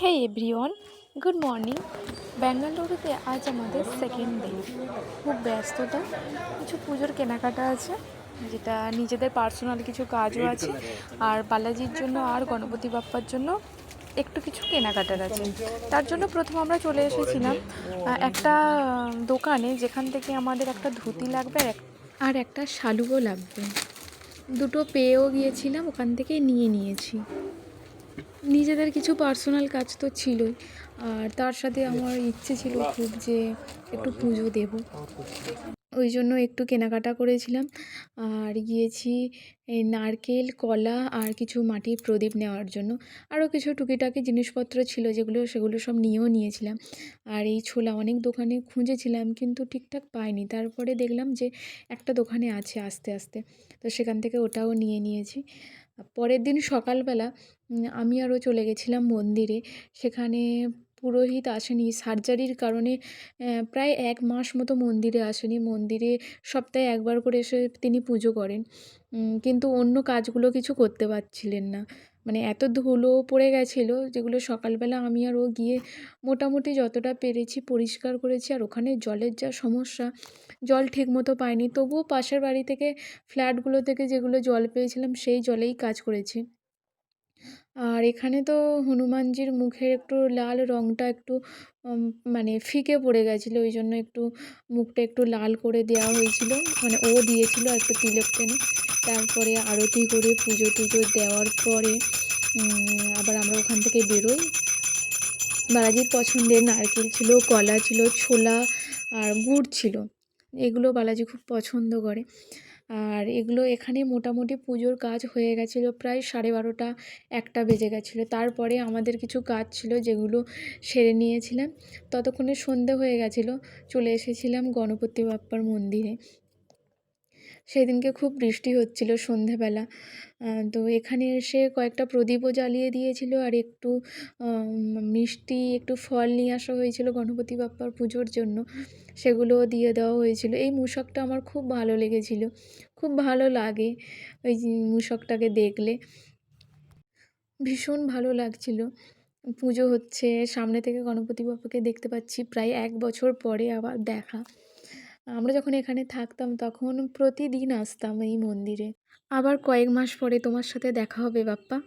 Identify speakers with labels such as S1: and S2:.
S1: হে everyone, good morning. বেঙ্গালুরুতে আজ আমাদের সেকেন্ড ডে। খুব ব্যস্ততা, কিছু পুজোর কেনাকাটা আছে, যেটা নিজেদের পার্সোনাল কিছু কাজও আছে, আর বালাজির জন্য আর গণপতি বাপ্পার জন্য একটু কিছু কেনাকাটার আছে। তার জন্য প্রথম আমরা চলে এসেছিলাম একটা দোকানে, যেখান থেকে আমাদের একটা ধুতি লাগবে আর একটা শালুও লাগবে। দুটো পেয়েও গিয়েছিলাম, ওখান থেকে নিয়ে নিয়েছি। নিজেদের কিছু পার্সোনাল কাজ তো ছিলই, আর তার সাথে আমার ইচ্ছে ছিল খুব যে একটু পুজো দেব, ওই জন্য একটু কেনাকাটা করেছিলাম। আর গিয়েছি এই নারকেল, কলা আর কিছু মাটির প্রদীপ নেওয়ার জন্য। আরও কিছু টুকিটাকি জিনিসপত্র ছিল সেগুলো সব নিয়েও নিয়েছিলাম। আর এই ছোলা অনেক দোকানে খুঁজেছিলাম, কিন্তু ঠিকঠাক পাইনি। তারপরে দেখলাম যে একটা দোকানে আছে আস্তে আস্তে, তো সেখান থেকে ওটাও নিয়ে নিয়েছি। পরের দিন সকালবেলা আমি আরও চলে গেছিলাম মন্দিরে। সেখানে পুরোহিত আসেনি সার্জারির কারণে, প্রায় 1 মাস মতো মন্দিরে আসেনি। মন্দিরে সপ্তাহে একবার করে এসে তিনি পুজো করেন, কিন্তু অন্য কাজগুলো কিছু করতে পারছিলেন না। মানে এত ধুলো পড়ে গেছিলো, যেগুলো সকালবেলা আমি আর ও গিয়ে মোটামুটি যতটা পেরেছি পরিষ্কার করেছি। আর ওখানে জলের যা সমস্যা, জল ঠিকমতো পাইনি, তবুও পাশের বাড়ি থেকে, ফ্ল্যাটগুলো থেকে যেগুলো জল পেয়েছিলাম সেই জলেই কাজ করেছি। আর এখানে তো হনুমানজির মুখের একটু লাল রঙটা একটু মানে ফিকে পড়ে গেছিলো, ওই জন্য একটু মুখটা একটু লাল করে দেওয়া হয়েছিল, মানে ও দিয়েছিল একটু তিলক টেনে। তারপরে আরতি করে পুজো টুজো দেওয়ার পরে আবার আমরা ওখান থেকে বেরোই। বালাজির পছন্দের নারকেল ছিল, কলা ছিল, ছোলা আর গুড় ছিল। এগুলো বালাজি খুব পছন্দ করে। আর এগুলো এখানে মোটামুটি পুজোর কাজ হয়ে গেছিলো, প্রায় 12:30 1টা বেজে গেছিলো। তারপরে আমাদের কিছু কাজ ছিল যেগুলো সেরে নিয়েছিলাম। ততক্ষণে সন্ধে হয়ে গেছিলো, চলে এসেছিলাম গণপতি বাপ্পার মন্দিরে। সেদিনকে খুব বৃষ্টি হচ্ছিলো সন্ধেবেলা। তো এখানে এসে কয়েকটা প্রদীপও জ্বালিয়ে দিয়েছিল, আর একটু মিষ্টি, একটু ফল নিয়ে আসা হয়েছিল গণপতি বাপ্পার পুজোর জন্য, সেগুলোও দিয়ে দেওয়া হয়েছিল। এই মূষকটা আমার খুব ভালো লেগেছিল, খুব ভালো লাগে ওই মূষকটাকে দেখলে, ভীষণ ভালো লাগছিল। পুজো হচ্ছে, সামনে থেকে গণপতি বাপ্পাকে দেখতে পাচ্ছি, প্রায় 1 বছর পরে আবার দেখা। আমরা যখন এখানে থাকতাম তখন প্রতিদিন আসতাম এই মন্দিরে। আবার কয়েক মাস পরে তোমার সাথে দেখা হবে বাপ্পা।